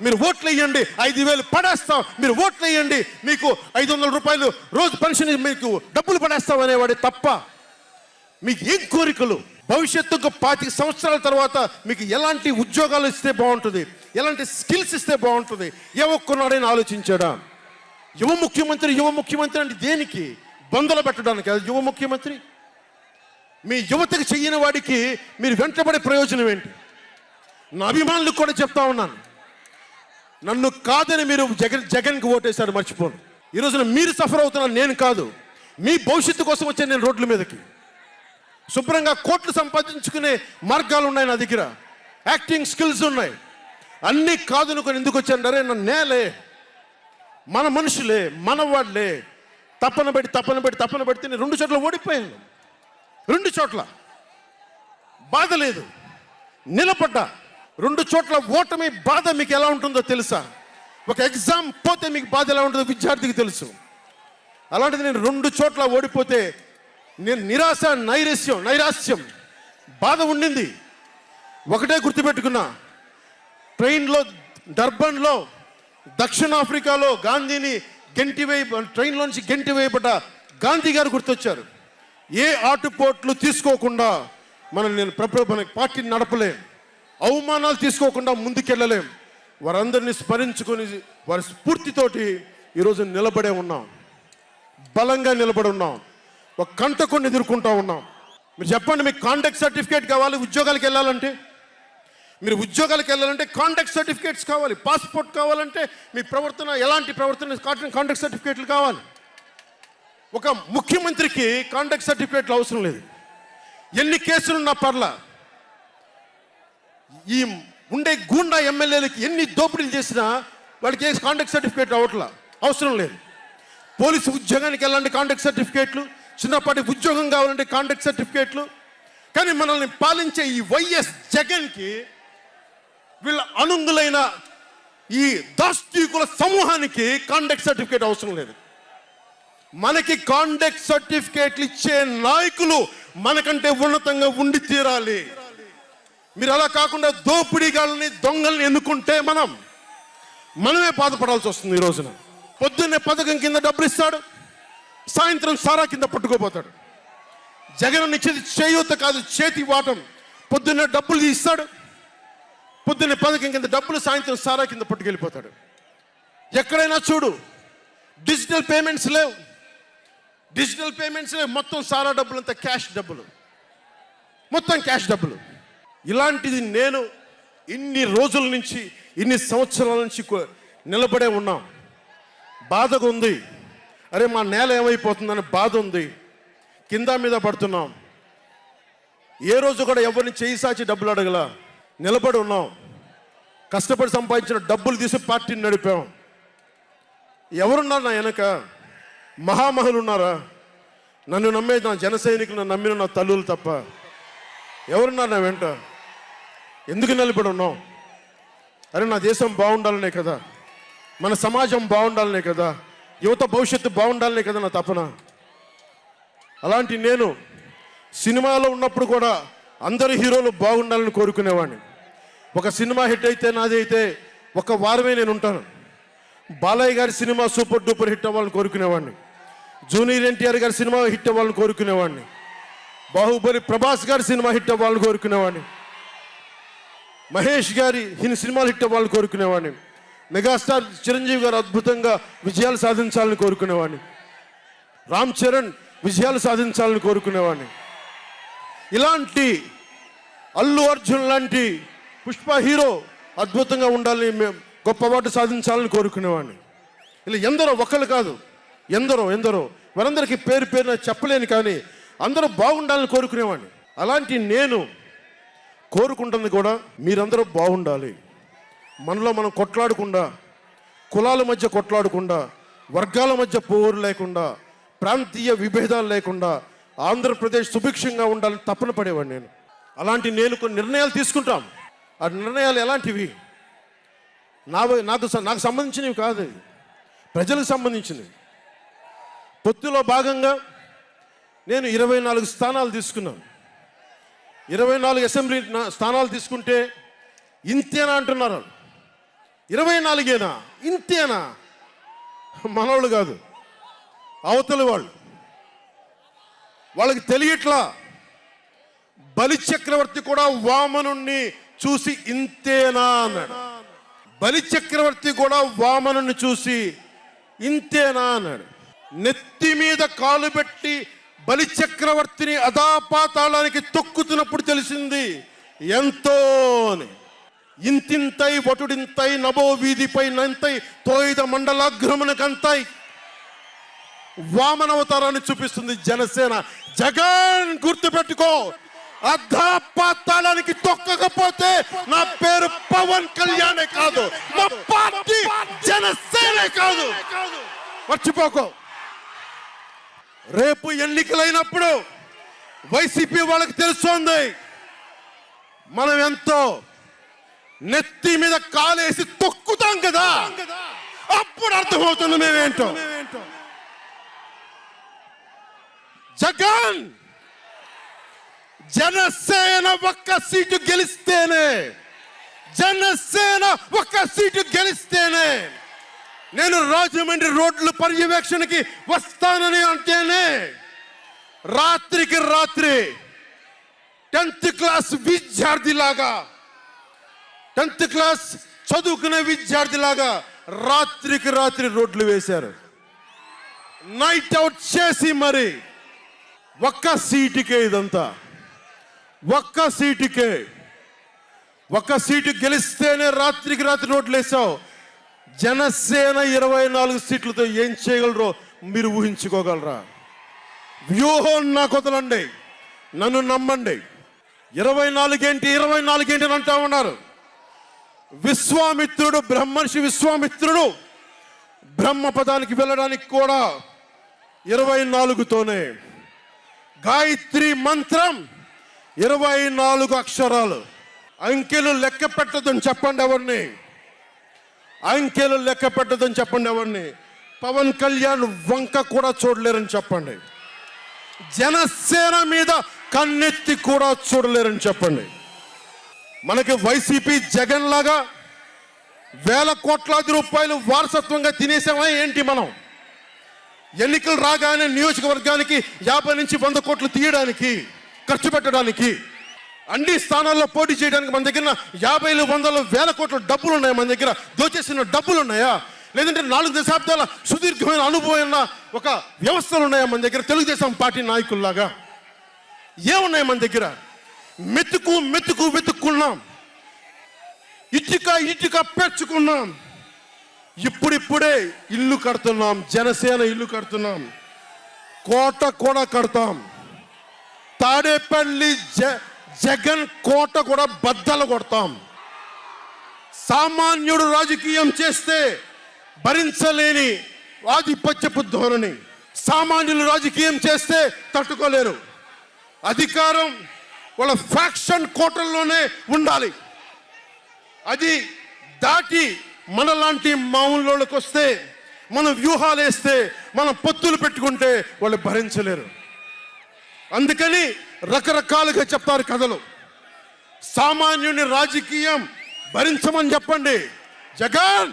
మీరు ఓట్లు వేయండి 5,000 పడేస్తాం, మీరు ఓట్లు వేయండి మీకు 500 రూపాయలు రోజు పెన్షన్, మీకు డబ్బులు పడేస్తాం అనేవాడే తప్ప మీకు ఏం కోరికలు? భవిష్యత్తుకు 25 సంవత్సరాల తర్వాత మీకు ఎలాంటి ఉద్యోగాలు ఇస్తే బాగుంటుంది, ఎలాంటి స్కిల్స్ ఇస్తే బాగుంటుంది, ఏ ఒక్కనాడైనా ఆలోచించాడా? యువ ముఖ్యమంత్రి అంటే దేనికి? బంధులు పెట్టడానికి అది యువ ముఖ్యమంత్రి? మీ యువతకు చెయ్యని వాడికి మీరు వెంటబడే ప్రయోజనం ఏంటి? నా అభిమానులకు కూడా చెప్తా ఉన్నాను, నన్ను కాదని మీరు జగన్కి ఓటేశారు మర్చిపోను. ఈరోజున మీరు సఫర్ అవుతున్నారు, నేను కాదు. మీ భవిష్యత్తు కోసం వచ్చాను నేను రోడ్ల మీదకి. శుభ్రంగా కోట్లు సంపాదించుకునే మార్గాలు ఉన్నాయి నా దగ్గర, యాక్టింగ్ స్కిల్స్ ఉన్నాయి. అన్నీ కాదనుకొని ఎందుకు వచ్చాను? నన్ను నేలే, మన మనుషులే, మన వాళ్ళే తప్పన పెడితే నేను 2 చోట్ల ఓడిపోయాను. 2 చోట్ల బాధ లేదు, నిలబడ్డా. 2 చోట్ల ఓటమి బాధ మీకు ఎలా ఉంటుందో తెలుసా? ఒక ఎగ్జామ్ పోతే మీకు బాధ ఎలా ఉంటుందో విద్యార్థికి తెలుసు. అలాంటిది నేను 2 చోట్ల ఓడిపోతే నేను నిరాశ, నైరాశ్యం, బాధ ఉండింది. ఒకటే గుర్తుపెట్టుకున్నా, డర్బన్లో దక్షిణాఫ్రికాలో గాంధీని ట్రైన్లోంచి గెంటి వేయబడ్డ గాంధీ గారు గుర్తొచ్చారు. ఏ ఆటుపోట్లు తీసుకోకుండా మన పార్టీని నడపలేం, అవమానాలు తీసుకోకుండా ముందుకెళ్ళలేం. వారందరినీ స్మరించుకొని వారి స్ఫూర్తితోటి ఈరోజు నిలబడే ఉన్నాం, బలంగా నిలబడి ఉన్నాం, ఒక కంటకొని ఎదుర్కొంటా ఉన్నాం. మీరు చెప్పండి, మీకు కాంటాక్ట్ సర్టిఫికేట్ కావాలి ఉద్యోగాలకు వెళ్ళాలంటే? మీరు ఉద్యోగాలకు వెళ్ళాలంటే కాంటాక్ట్ సర్టిఫికేట్స్ కావాలి, పాస్పోర్ట్ కావాలంటే మీ ప్రవర్తన ఎలాంటి ప్రవర్తన కాంటాక్ట్ సర్టిఫికేట్లు కావాలి. ఒక ముఖ్యమంత్రికి కాంటాక్ట్ సర్టిఫికేట్లు అవసరం లేదు. ఎన్ని కేసులున్నా పర్లా, ఈ ఉండే గూండా ఎమ్మెల్యేలకి ఎన్ని దోపిడీలు చేసినా వాళ్ళకి కాంటాక్ట్ సర్టిఫికేట్ అవసరం లేదు. పోలీసు ఉద్యోగానికి వెళ్ళాలంటే కాంటాక్ట్ సర్టిఫికేట్లు, చిన్నపాటి ఉద్యోగం కావాలంటే కాంటాక్ట్ సర్టిఫికేట్లు. కానీ మనల్ని పాలించే ఈ వైఎస్ జగన్కి, వీళ్ళ అనుంగులైన ఈ దాష్టీకుల సమూహానికి కాంటాక్ట్ సర్టిఫికేట్ అవసరం లేదు. మనకి కాంటాక్ట్ సర్టిఫికేట్లు ఇచ్చే నాయకులు మనకంటే ఉన్నతంగా ఉండి తీరాలి. మీరు అలా కాకుండా దోపిడీగాళ్ళని, దొంగల్ని ఎన్నుకుంటే మనమే బాధపడాల్సి వస్తుంది. ఈ రోజున పొద్దున్నే పథకం కింద డబ్బులు ఇస్తాడు, సాయంత్రం సారా కింద పట్టుకోపోతాడు. జగన్ ఇచ్చేది చేయూత కాదు, చేతి వాటం. పొద్దున్నే డబ్బులు ఇస్తాడు, పొద్దున్నే పథకం కింద డబ్బులు, సాయంత్రం సారా కింద పట్టుకెళ్ళిపోతాడు. ఎక్కడైనా చూడు, డిజిటల్ పేమెంట్స్ లేవు, మొత్తం సారా డబ్బులంతా క్యాష్ డబ్బులు, మొత్తం క్యాష్ డబ్బులు. ఇలాంటిది నేను ఇన్ని రోజుల నుంచి, ఇన్ని సంవత్సరాల నుంచి నిలబడే ఉన్నాం. బాధగా ఉంది. అరే మా నేల ఏమైపోతుందని బాధ ఉంది. కింద మీద పడుతున్నాం. ఏ రోజు కూడా ఎవరిని చేయి సాచి డబ్బులు అడగల. నిలబడి ఉన్నాం. కష్టపడి సంపాదించిన డబ్బులు తీసి పార్టీని నడిపాం. ఎవరున్నారు నా వెనక? మహామహులు ఉన్నారా? నన్ను నమ్మే నా జన సైనికులు, నన్ను నమ్మిన నా తల్లులు తప్ప ఎవరున్నారు నా వెంట? ఎందుకు నిలబడి ఉన్నాం? అరే నా దేశం బాగుండాలనే కదా, మన సమాజం బాగుండాలనే కదా, యువత భవిష్యత్తు బాగుండాలనే కదా నా తపన. అలాంటి నేను సినిమాలో ఉన్నప్పుడు కూడా అందరు హీరోలు బాగుండాలని కోరుకునేవాడిని. ఒక సినిమా హిట్ అయితే నాది అయితే ఒక వారమే నేను ఉంటాను. బాలయ్య గారి సినిమా సూపర్ డూపర్ హిట్ అవ్వాలని కోరుకునేవాడిని. జూనియర్ ఎన్టీఆర్ గారి సినిమా హిట్ అవ్వాలని కోరుకునేవాడిని. బాహుబలి ప్రభాస్ గారి సినిమా హిట్ అవ్వాలని కోరుకునేవాడిని. మహేష్ గారి సినిమాలు హిట్ అవ్వాలని కోరుకునేవాడిని. మెగాస్టార్ చిరంజీవి గారు అద్భుతంగా విజయాలు సాధించాలని కోరుకునేవాడిని. రామ్ చరణ్ విజయాలు సాధించాలని కోరుకునేవాడిని. ఇలాంటి అల్లు అర్జున్ లాంటి పుష్ప హీరో అద్భుతంగా ఉండాలని, గొప్ప అవార్డు సాధించాలని కోరుకునేవాడిని. ఇలా ఎందరో, ఒక్కళ్ళు కాదు, ఎందరో వారందరికీ పేరు పేరున చెప్పలేను, కానీ అందరూ బాగుండాలని కోరుకునేవాడిని. అలాంటి నేను కోరుకుంటుంది కూడా మీరందరూ బాగుండాలి. మనలో మనం కొట్లాడకుండా, కులాల మధ్య కొట్లాడకుండా, వర్గాల మధ్య పోరు లేకుండా, ప్రాంతీయ విభేదాలు లేకుండా ఆంధ్రప్రదేశ్ సుభిక్షంగా ఉండాలని తపన పడేవాడిని నేను. అలాంటి నేను కొన్ని నిర్ణయాలు తీసుకుంటాం. ఆ నిర్ణయాలు ఎలాంటివి? నాకు సంబంధించినవి కాదు, ప్రజలకు సంబంధించినవి. పొత్తులో భాగంగా నేను 24 స్థానాలు తీసుకున్నాను. 24 అసెంబ్లీ స్థానాలు తీసుకుంటే ఇంతేనా అంటున్నారు. 24ఏనా? ఇంతేనా? మనోళ్ళు కాదు, అవతలి వాళ్ళకి తెలియట్లా. బలి చక్రవర్తి కూడా వామనుణ్ణి చూసి ఇంతేనా అన్నాడు. బలి చక్రవర్తి కూడా వామనుణ్ణి చూసి ఇంతేనా అన్నాడు. నెత్తి మీద కాలు పెట్టి బలి చక్రవర్తిని అధాపాతాళానికి తొక్కుతున్నప్పుడు తెలిసింది ఎంతో అని. ఇంతింతై వటుడింతై నభో వీధిపై నంతై తోయిద మండలాగ్రమునకంతై వామనవతారాన్ని చూపిస్తుంది జనసేన. జగన్ గుర్తుపెట్టుకో, అధాపాతాళానికి తొక్కకపోతే నా పేరు పవన్ కళ్యాణే కాదు, మా పార్టీ జనసేనే కాదు, మర్చిపోకో. రేపు ఎన్నికలైనప్పుడు వైసీపీ వాళ్ళకి తెలుస్తోంది మనం ఎంతో. నెత్తి మీద కాలేసి తొక్కుతాం కదా, అప్పుడు అర్థమవుతుంది మేమేంటో. జగన్ జనసేన ఒక్క సీటు గెలిస్తేనే, జనసేన ఒక్క సీటు గెలిస్తేనే నేను రాజమండ్రి రోడ్ల పర్యవేక్షణకి వస్తానని అంటేనే రాత్రికి రాత్రి 10th క్లాస్ విద్యార్థిలాగా, 10th క్లాస్ చదువుకునే విద్యార్థిలాగా రాత్రికి రాత్రి రోడ్లు వేశారు. నైట్ అవుట్ చేసి మరి ఒక్క సీటుకే ఇదంతా. ఒక్క సీటు గెలిస్తేనే రాత్రికి రాత్రి రోడ్లు వేసావు. జనసేన 24 సీట్లతో ఏం చేయగలరో మీరు ఊహించుకోగలరా? వ్యూహం నాకు వదలండి, నన్ను నమ్మండి. 24 ఏంటి అని అంటా ఉన్నారు. విశ్వామిత్రుడు, బ్రహ్మర్షి విశ్వామిత్రుడు బ్రహ్మ పదానికి వెళ్ళడానికి కూడా 24తోనే. గాయత్రి మంత్రం 24 అక్షరాలు. అంకెలు లెక్క పెట్టదని చెప్పండి ఎవరిని, అంకెలు లెక్క పెట్టదని చెప్పండి ఎవరిని. పవన్ కళ్యాణ్ వంక కూడా చూడలేరని చెప్పండి. జనసేన మీద కన్నెత్తి కూడా చూడలేరని చెప్పండి. మనకి వైసీపీ జగన్ లాగా వేల కోట్లాది రూపాయలు వారసత్వంగా తినేసామా ఏంటి? మనం ఎన్నికలు రాగానే నియోజకవర్గానికి 50 నుంచి 100 కోట్లు తీయడానికి, ఖర్చు పెట్టడానికి, అన్ని స్థానాల్లో పోటీ చేయడానికి మన దగ్గర 50, 100, 1000 కోట్ల డబ్బులు ఉన్నాయా? మన దగ్గర దోచేసిన డబ్బులు ఉన్నాయా? లేదంటే 4 దశాబ్దాల సుదీర్ఘమైన అనుభవం ఉన్న ఒక వ్యవస్థలు ఉన్నాయా మన దగ్గర? తెలుగుదేశం పార్టీ నాయకుల్లాగా ఏమున్నాయి మన దగ్గర? వెతుక్కున్నాం, ఇటుక పెంచుకున్నాం. ఇప్పుడిప్పుడే ఇల్లు కడుతున్నాం, జనసేన ఇల్లు కడుతున్నాం, కోట కూడా కడతాం. తాడేపల్లి జగన్ కోట కూడా బద్దలు కొడతాం. సామాన్యుడు రాజకీయం చేస్తే భరించలేని ఆధిపత్యపు ధోరణి, సామాన్యులు రాజకీయం చేస్తే తట్టుకోలేరు. అధికారం వాళ్ళ ఫ్యాక్షన్ కోటల్లోనే ఉండాలి. అది దాటి మనలాంటి మామూలులోకి వస్తే, మనం వ్యూహాలు వేస్తే, మనం పొత్తులు పెట్టుకుంటే వాళ్ళు భరించలేరు. అందుకని రకరకాలుగా చెప్తారు కథలు. సామాన్యుని రాజకీయం భరించమని చెప్పండి. జగన్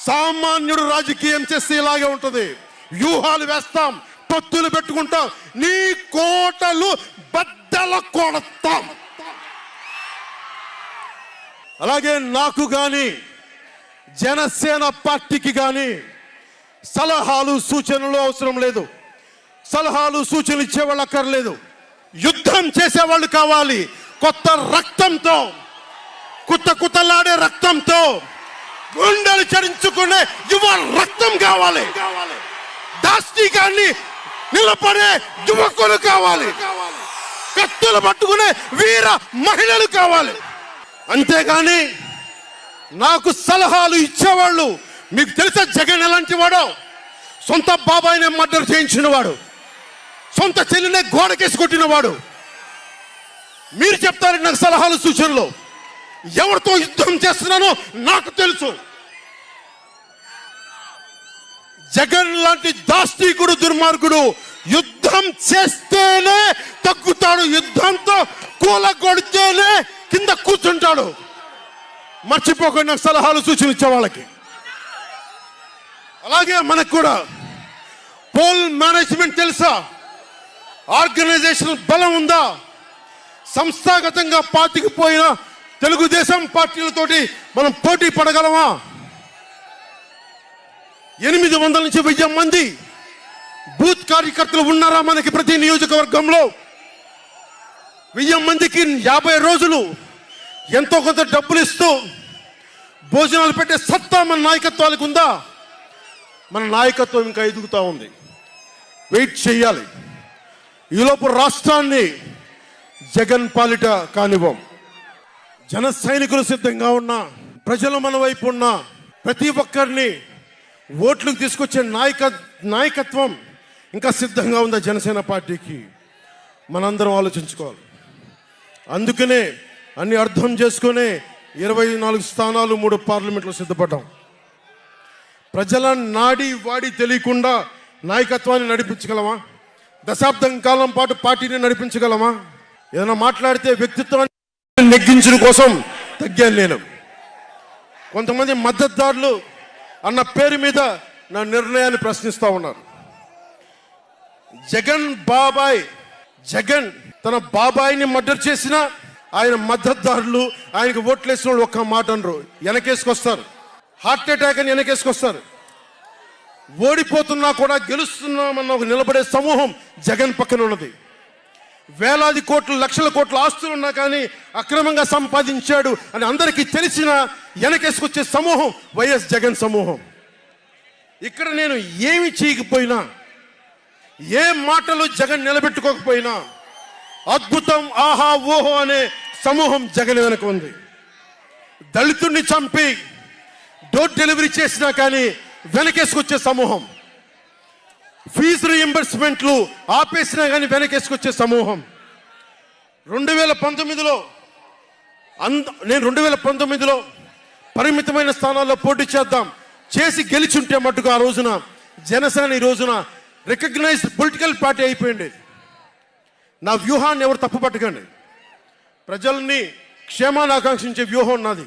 సామాన్యుడు రాజకీయం చేస్తే ఇలాగే ఉంటుంది. వ్యూహాలు వేస్తాం, పొత్తులు పెట్టుకుంటాం, నీ కోటలు బద్దల కొడతాం. అలాగే నాకు కానీ జనసేన పార్టీకి కానీ సలహాలు సూచనలు అవసరం లేదు. సలహాలు సూచనలు ఇచ్చేవాళ్ళు అక్కర్లేదు. యుద్ధం చేసేవాళ్ళు కావాలి. కొత్త రక్తంతో, కుత్తలాడే రక్తంతో, గుండెలు చరించుకునే యువ రక్తం కావాలి. దాష్టికాన్ని నిలబడే యువకులు కావాలి. కత్తులు పట్టుకునే వీర మహిళలు కావాలి. అంతేగాని నాకు సలహాలు ఇచ్చేవాళ్ళు, మీకు తెలుసా జగన్ ఎలాంటి వాడో? సొంత బాబాయినే మర్డర్ చేయించిన వాడు, సొంత చెల్లినే గోడకేసి కొట్టిన వాడు. మీరు చెప్తారు నాకు సలహాలు సూచనలు. ఎవరితో యుద్ధం చేస్తున్నానో నాకు తెలుసు. జగన్ లాంటి దాష్టీకుడు, దుర్మార్గుడు యుద్ధం చేస్తేనే తగ్గుతాడు. యుద్ధంతో కూలగొడితేనే కింద కూర్చుంటాడు. మర్చిపోకుండా నాకు సలహాలు సూచనలు ఇచ్చే వాళ్ళకి. అలాగే మనకు కూడా పోల్ మేనేజ్మెంట్ తెలుసా? ఆర్గనైజేషన్ బలం ఉందా? సంస్థాగతంగా పాతికిపోయిన తెలుగుదేశం పార్టీలతోటి మనం పోటీ పడగలమా? 800 నుంచి 1000 మంది బూత్ కార్యకర్తలు ఉన్నారా మనకి ప్రతి నియోజకవర్గంలో? 1000 మందికి 50 రోజులు ఎంతో కొంత డబ్బులు ఇస్తూ భోజనాలు పెట్టే సత్తా మన నాయకత్వాలకు ఉందా? మన నాయకత్వం ఇంకా ఎదుగుతూ ఉంది. వెయిట్ చేయాలి. ఈలోపు రాష్ట్రాన్ని జగన్ పాలిట కానివ్వం. జన సైనికులు సిద్ధంగా ఉన్నా, ప్రజలు మన వైపు ఉన్నా, ప్రతి ఒక్కరిని ఓట్లకు తీసుకొచ్చే నాయకత్వం ఇంకా సిద్ధంగా ఉందా జనసేన పార్టీకి? మనందరం ఆలోచించుకోవాలి. అందుకనే అన్ని అర్థం చేసుకునే 24 స్థానాలు 3 పార్లమెంట్లో సిద్ధపడ్డాం. ప్రజల నాడి వాడి తెలియకుండా నాయకత్వాన్ని నడిపించగలమా? దశాబ్దం కాలం పాటు పార్టీని నడిపించగలమా? ఏదైనా మాట్లాడితే వ్యక్తిత్వాన్ని నెగ్గించడం కోసం తగ్గాను నేను. కొంతమంది మద్దతుదారులు అన్న పేరు మీద నా నిర్ణయాన్ని ప్రశ్నిస్తూ ఉన్నారు. జగన్ తన బాబాయిని మర్డర్ చేసిన ఆయన మద్దతుదారులు, ఆయనకు ఓట్లేసిన వాళ్ళు ఒక్క మాట అనరు, వెనకేసుకొస్తారు. హార్ట్ అటాక్ అని వెనకేసుకొస్తారు. ఓడిపోతున్నా కూడా గెలుస్తున్నామన్న ఒక నిలబడే సమూహం జగన్ పక్కన ఉన్నది. వేలాది కోట్లు, లక్షల కోట్ల ఆస్తులు ఉన్నా కానీ అక్రమంగా సంపాదించాడు అని అందరికీ తెలిసిన వెనకేసుకొచ్చే సమూహం వైఎస్ జగన్ సమూహం. ఇక్కడ నేను ఏమి చేయకపోయినా, ఏ మాటలు జగన్ నిలబెట్టుకోకపోయినా అద్భుతం, ఆహా ఓహో అనే సమూహం జగన్ వెనక ఉంది. దళితుడిని చంపి డోర్ డెలివరీ చేసినా కానీ వెనకేసుకొచ్చే సమూహం, ఫీజు రీయింబర్స్మెంట్లు ఆపేసినా కానీ వెనకేసుకొచ్చే సమూహం. 2019లో నేను 2019లో పరిమితమైన స్థానాల్లో పోటీ చేసి గెలిచుంటే మట్టుకు ఆ రోజున జనసేన ఈ రోజున రికగ్నైజ్డ్ పొలిటికల్ పార్టీ అయిపోయింది. నా వ్యూహాన్ని ఎవరు తప్పు పట్టకండి. ప్రజల్ని క్షేమాన్ని ఆకాంక్షించే వ్యూహం ఉన్నది.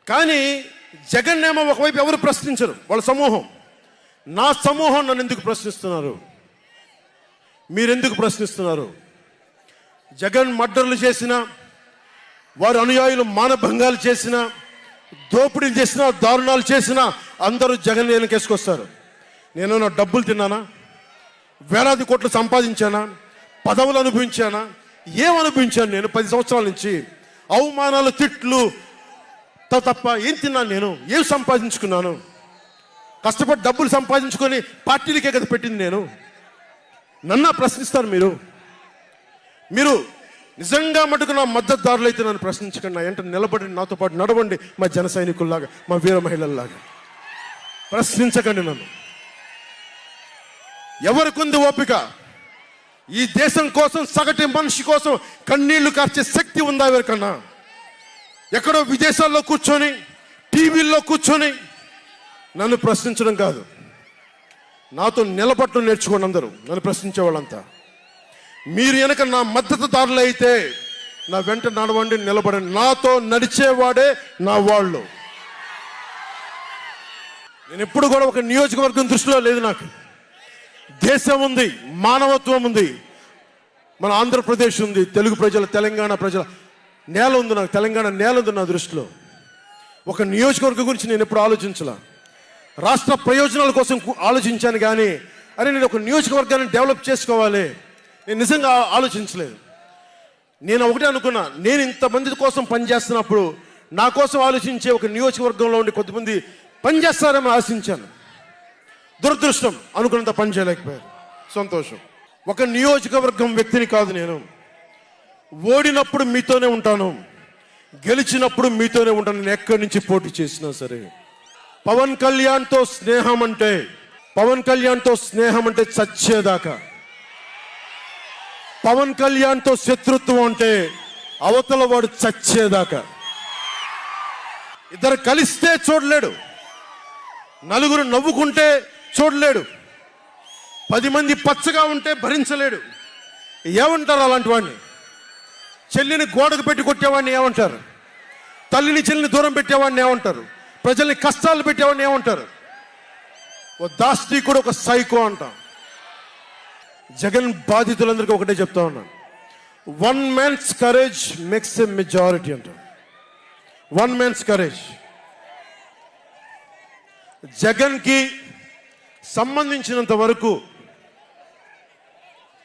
కానీ జగన్ ఏమో ఒకవైపు ఎవరు ప్రశ్నించరు, వాళ్ళ సమూహం. నా సమూహం నన్ను ఎందుకు ప్రశ్నిస్తున్నారు? మీరెందుకు ప్రశ్నిస్తున్నారు? జగన్ మర్డర్లు చేసిన, వారి అనుయాయులు మానభంగాలు చేసిన, దోపిడీలు చేసిన, దారుణాలు చేసిన అందరూ జగన్ వెనకేసుకొస్తారు. నేను నా డబ్బులు తిన్నానా? వేలాది కోట్లు సంపాదించానా? పదవులు అనుభవించానా? ఏమనుభవించాను? నేను 10 సంవత్సరాల నుంచి అవమానాలు, తిట్లు తప్ప ఏం తిన్నాను? నేను ఏం సంపాదించుకున్నాను? కష్టపడి డబ్బులు సంపాదించుకొని పార్టీలకే కదా పెట్టింది నేను. నన్ను ప్రశ్నిస్తారు మీరు నిజంగా మటుకు నా మద్దతుదారులు అయితే నన్ను ప్రశ్నించకండి. నా వెంట నిలబడి నాతో పాటు నడవండి, మా జన సైనికుల్లాగా, మా వీర మహిళల్లాగా. ప్రశ్నించకండి నన్ను. ఎవరికుంది ఓపిక? ఈ దేశం కోసం, సగటు మనిషి కోసం కన్నీళ్లు కార్చే శక్తి ఉందా ఎవరికన్నా? ఎక్కడో విదేశాల్లో కూర్చొని, టీవీల్లో కూర్చొని నన్ను ప్రశ్నించడం కాదు, నాతో నిలబడటం నేర్చుకోండి అందరూ, నన్ను ప్రశ్నించే వాళ్ళంతా. మీరు వెనక నా మద్దతుదారులు అయితే నా వెంట నడవండి, నిలబడండి. నాతో నడిచేవాడే నా వాళ్ళు. నేను ఎప్పుడు కూడా ఒక నియోజకవర్గం దృష్టిలో లేదు. నాకు దేశం ఉంది, మానవత్వం ఉంది, మన ఆంధ్రప్రదేశ్ ఉంది, తెలుగు ప్రజల, తెలంగాణ ప్రజల నేల ఉంది. నాకు తెలంగాణ నేల ఉంది నా దృష్టిలో. ఒక నియోజకవర్గం గురించి నేను ఎప్పుడు ఆలోచించాల. రాష్ట్ర ప్రయోజనాల కోసం ఆలోచించాను కానీ అరే నేను ఒక నియోజకవర్గాన్ని డెవలప్ చేసుకోవాలి నేను నిజంగా ఆలోచించలేదు. నేను ఒకటే అనుకున్నా, నేను ఇంతమంది కోసం పనిచేస్తున్నప్పుడు నా కోసం ఆలోచించే ఒక నియోజకవర్గంలో ఉండి కొద్దిమంది పనిచేస్తారని ఆశించాను. దురదృష్టం, అనుకున్నంత పని చేయలేకపోయారు. సంతోషం. ఒక నియోజకవర్గం వ్యక్తిని కాదు నేను. ఓడినప్పుడు మీతోనే ఉంటాను, గెలిచినప్పుడు మీతోనే ఉంటాను. నేను ఎక్కడి నుంచి పోటీ చేసినా సరే. పవన్ కళ్యాణ్తో స్నేహం అంటే చచ్చేదాకా. పవన్ కళ్యాణ్తో శత్రుత్వం అంటే అవతల వాడు చచ్చేదాకా. ఇద్దరు కలిస్తే చూడలేడు, నలుగురు నవ్వుకుంటే చూడలేడు, 10 మంది పచ్చగా ఉంటే భరించలేడు. ఏమంటారు అలాంటి వాడిని? చెల్లిని గోడకు పెట్టి కొట్టేవాడిని ఏమంటారు? తల్లిని చెల్లిని దూరం పెట్టేవాడిని ఏమంటారు? ప్రజల్ని కష్టాలు పెట్టేవాడిని ఏమంటారు? ఓ దాష్టీకుడు, ఒక సైకో అంటాం. జగన్ బాధితులందరికీ ఒకటే చెప్తా ఉన్నాను, 1 man's courage makes a majority అంటాం. 1 man's courage. జగన్కి సంబంధించినంత వరకు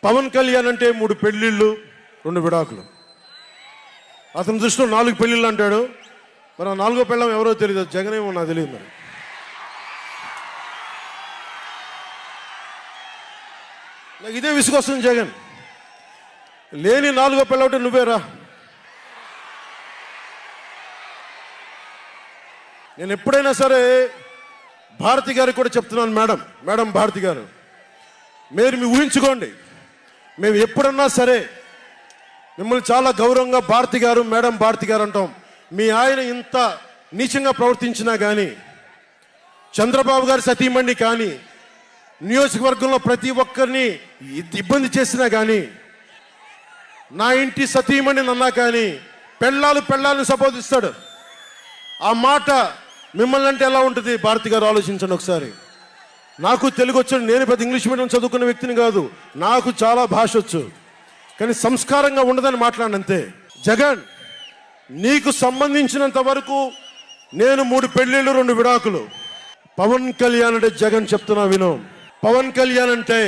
పవన్ కళ్యాణ్ అంటే 3 పెళ్లిళ్ళు 2 విడాకులు. అతని దృష్టిలో 4 పెళ్లిళ్ళు అంటాడు. మరి 4వ పెళ్ళం ఎవరో తెలియదు, జగన్ ఏమో నాకు తెలియదు. మరి నాకు ఇదే విసుగొస్తుంది. జగన్ లేని 4వ పెళ్ళం అంటే నువ్వేరా. నేను ఎప్పుడైనా సరే భారతి గారికి కూడా చెప్తున్నాను, మేడం భారతి గారు, మీరు ఊహించుకోండి, మేము ఎప్పుడన్నా సరే మిమ్మల్ని చాలా గౌరవంగా భారతి గారు, మేడం భారతి గారు అంటాం. మీ ఆయన ఇంత నీచంగా ప్రవర్తించినా కానీ, చంద్రబాబు గారి సతీమణి కానీ, నియోజకవర్గంలో ప్రతి ఒక్కరిని ఇబ్బంది చేసినా కానీ, నా ఇంటి సతీమణి అన్నా కానీ పెళ్ళాలను సంబోధిస్తాడు. ఆ మాట మిమ్మల్ని అంటే ఎలా ఉంటుంది? భారతి గారు ఆలోచించండి ఒకసారి. నాకు తెలుగు వచ్చు, నేను పెద్ద ఇంగ్లీష్ మీడియం చదువుకున్న వ్యక్తిని కాదు, నాకు చాలా భాష వచ్చు, కానీ సంస్కారంగా ఉండదని మాట్లాడినంతే. జగన్, నీకు సంబంధించినంత వరకు నేను 3 పెళ్లిళ్ళు 2 విడాకులు. పవన్ కళ్యాణ్ అంటే జగన్ చెప్తున్నా విను, పవన్ కళ్యాణ్ అంటే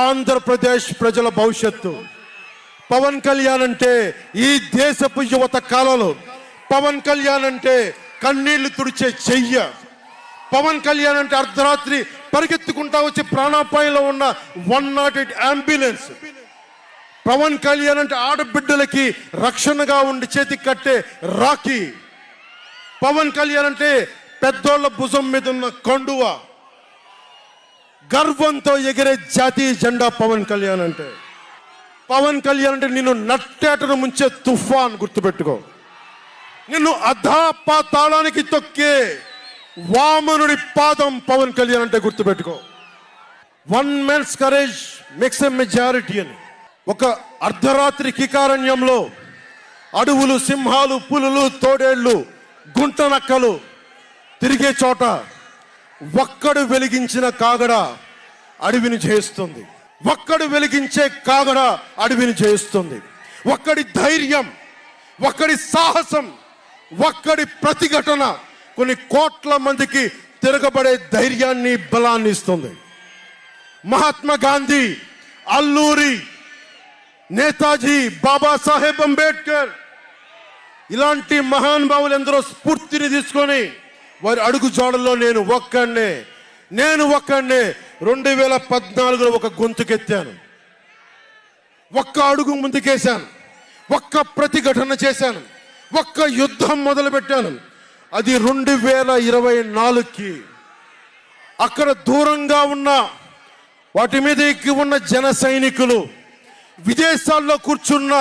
ఆంధ్రప్రదేశ్ ప్రజల భవిష్యత్తు. పవన్ కళ్యాణ్ అంటే ఈ దేశపు యువత కాలంలో. పవన్ కళ్యాణ్ అంటే కన్నీళ్లు తుడిచే చెయ్య. పవన్ కళ్యాణ్ అంటే అర్ధరాత్రి పరిగెత్తుకుంటా వచ్చి ప్రాణాపాయంలో ఉన్న 108 అంబులెన్స్. పవన్ కళ్యాణ్ అంటే ఆడబిడ్డలకి రక్షణగా ఉండి చేతికి కట్టే రాఖీ. పవన్ కళ్యాణ్ అంటే పెద్దోళ్ల భుజం మీద ఉన్న కండువ, గర్వంతో ఎగిరే జాతీయ జెండా. పవన్ కళ్యాణ్ అంటే నిన్ను నట్టేటను ముంచే తుఫాన్. గుర్తుపెట్టుకో, నిన్ను అధాపాతాళానికి తొక్కే వామనుడి పాదం పవన్ కళ్యాణ్ అంటే. గుర్తుపెట్టుకో, 1 man's courage makes a majority అని. ఒక అర్ధరాత్రి కికారణ్యంలో అడవులు, సింహాలు, పులులు, తోడేళ్లు, గుంటనక్కలు తిరిగే చోట ఒక్కడు వెలిగించిన కాగడ అడవిని జయిస్తుంది. ఒక్కడు వెలిగించే కాగడ అడవిని జయిస్తుంది. ఒక్కడి ధైర్యం, ఒక్కడి సాహసం, ఒక్కడి ప్రతిఘటన కొన్ని కోట్ల మందికి తిరగబడే ధైర్యాన్ని, బలాన్ని ఇస్తుంది. మహాత్మా గాంధీ, అల్లూరి, నేతాజీ, బాబాసాహెబ్ అంబేద్కర్, ఇలాంటి మహానుభావులు ఎందరో స్ఫూర్తిని తీసుకొని వారి అడుగు జాడల్లో నేను ఒక్కడే 2014లో ఒక గొంతుకెత్తాను, ఒక్క అడుగు ముందుకేశాను, ఒక్క ప్రతిఘటన చేశాను, ఒక్క యుద్ధం మొదలుపెట్టాను. అది 2024కి అక్కడ దూరంగా ఉన్న వాటి మీద ఎక్కి ఉన్న జన సైనికులు, విదేశాల్లో కూర్చున్న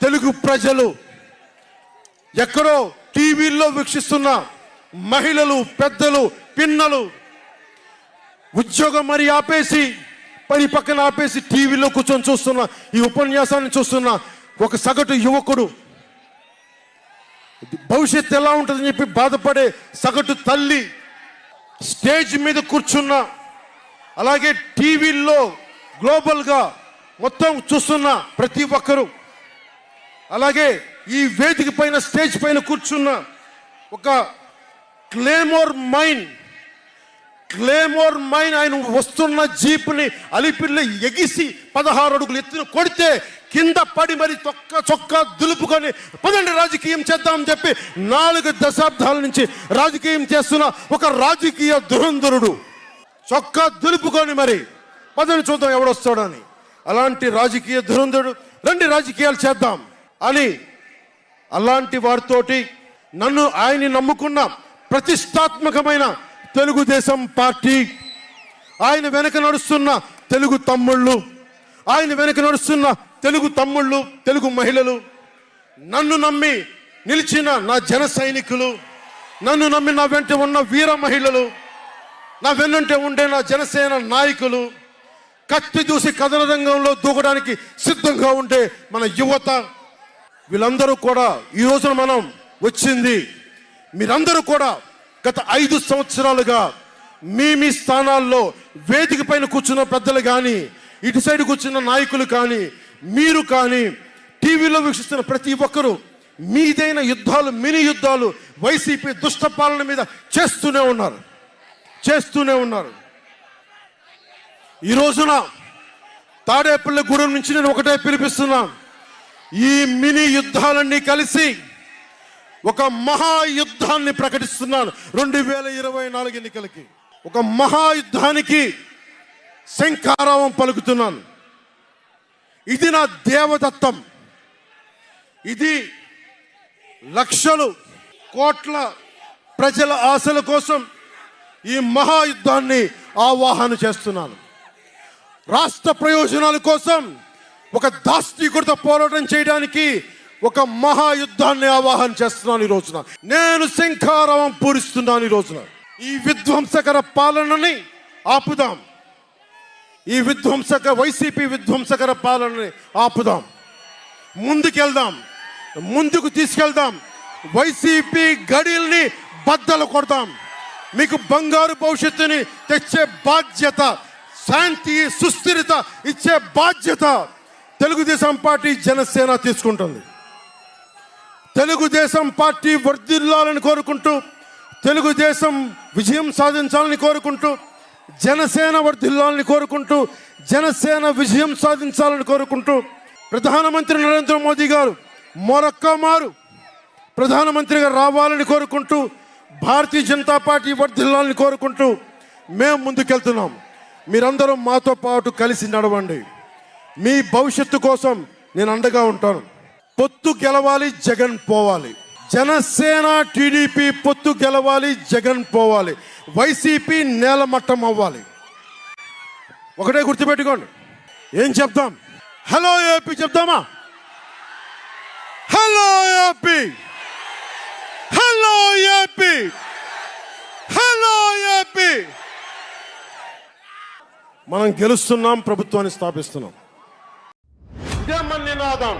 తెలుగు ప్రజలు, ఎక్కడో టీవీల్లో వీక్షిస్తున్న మహిళలు, పెద్దలు, పిన్నలు ఉద్యోగం మరి ఆపేసి, పని పక్కన ఆపేసి టీవీలో కూర్చొని చూస్తున్న ఈ ఉపన్యాసాన్ని చూస్తున్న ఒక సగటు యువకుడు, భవిష్యత్తు ఎలా ఉంటుందని చెప్పి బాధపడే సగటు తల్లి, స్టేజ్ మీద కూర్చున్న, అలాగే టీవీల్లో గ్లోబల్గా మొత్తం చూస్తున్న ప్రతి ఒక్కరూ, అలాగే ఈ వేదిక పైన స్టేజ్ పైన కూర్చున్న ఒక క్లేమోర్ మైన్ ఆయన వస్తున్న జీపుని అలిపిల్లి ఎగిసి 16 అడుగులు ఎత్తున కొడితే కింద పడి మరి చొక్కా దులుపుకొని పదండి రాజకీయం చేద్దామని చెప్పి 4 దశాబ్దాల నుంచి రాజకీయం చేస్తున్న ఒక రాజకీయ దురంధరుడు చొక్కా దులుపుకొని మరి పదండి చూద్దాం ఎవడొస్తాడని, అలాంటి రాజకీయ దురంధరుడు రండి రాజకీయాలు చేద్దాం అని అలాంటి వారితోటి ఆయన్ని నమ్ముకున్న ప్రతిష్టాత్మకమైన తెలుగుదేశం పార్టీ, ఆయన వెనక నడుస్తున్న తెలుగు తమ్ముళ్ళు, తెలుగు మహిళలు, నన్ను నమ్మి నిలిచిన నా జన సైనికులు, నన్ను నమ్మి నా వెంట ఉన్న వీర మహిళలు, నా వెన్నంటే ఉండే నా జనసేన నాయకులు, కత్తి దూసి కథన రంగంలో దూకడానికి సిద్ధంగా ఉండే మన యువత, వీళ్ళందరూ కూడా ఈ రోజున మనం వచ్చింది, మీరందరూ కూడా గత 5 సంవత్సరాలుగా మీ స్థానాల్లో వేదిక పైన కూర్చున్న పెద్దలు కానీ, ఇటు సైడ్ కూర్చున్న నాయకులు కానీ, మీరు కానీ, టీవీలో వీక్షిస్తున్న ప్రతి ఒక్కరూ మీదైన యుద్ధాలు, మినీ యుద్ధాలు వైసీపీ దుష్ట పాలన మీద చేస్తూనే ఉన్నారు. ఈ రోజున తాడేపల్లిగూడెం నుంచి నేను ఒకటే పిలిపిస్తున్నా, ఈ మినీ యుద్ధాలన్నీ కలిసి ఒక మహాయుద్ధాన్ని ప్రకటిస్తున్నాను. 2024 ఎన్నికలకి ఒక మహాయుద్ధానికి శంఖారావం పలుకుతున్నాను. ఇది నా దేవదత్తం. ఇది లక్షలు కోట్ల ప్రజల ఆశల కోసం ఈ మహాయుద్ధాన్ని ఆవాహన చేస్తున్నాను. రాష్ట్ర ప్రయోజనాల కోసం ఒక దాష్టీకుడితో పోరాటం చేయడానికి ఒక మహాయుద్ధాన్ని ఆవాహన చేస్తున్నాను. ఈ రోజున నేను శంఖారావం పూరిస్తున్నాను. ఈ రోజున ఈ విధ్వంసకర పాలనని ఆపుదాం, వైసీపీ విధ్వంసకర పాలనని ఆపుదాం, ముందుకు తీసుకెళ్దాం, వైసీపీ గడిల్ని బద్దలు కొడదాం, మీకు బంగారు భవిష్యత్తుని తెచ్చే బాధ్యత, శాంతి సుస్థిరత ఇచ్చే బాధ్యత తెలుగుదేశం పార్టీ, జనసేన తీసుకుంటుంది. తెలుగుదేశం పార్టీ వర్ధిల్లాలని కోరుకుంటూ, తెలుగుదేశం విజయం సాధించాలని కోరుకుంటూ, జనసేన వర్ధిల్లాలని కోరుకుంటూ, జనసేన విజయం సాధించాలని కోరుకుంటూ, ప్రధానమంత్రి నరేంద్ర మోదీ గారు మరొక్క మారు ప్రధానమంత్రిగా రావాలని కోరుకుంటూ, భారతీయ జనతా పార్టీ వర్ధిల్లాలని కోరుకుంటూ మేము ముందుకెళ్తున్నాం. మీరందరూ మాతో పాటు కలిసి నడవండి. మీ భవిష్యత్తు కోసం నేను అండగా ఉంటాను. పొత్తు గెలవాలి, జగన్ పోవాలి. జనసేన టీడీపీ పొత్తు గెలవాలి, జగన్ పోవాలి. వైసీపీ నేలమట్టం అవ్వాలి. ఒకటే గుర్తుపెట్టుకోండి. ఏం చెప్తాం? హలో ఏపీ చెప్తామా? Hello AP, hello AP, hello AP. మనం గెలుస్తున్నాం, ప్రభుత్వాన్ని స్థాపిస్తున్నాం. ఇదే మన నినాదం,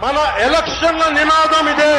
మన ఎలక్షన్ల నినాదం ఇదే.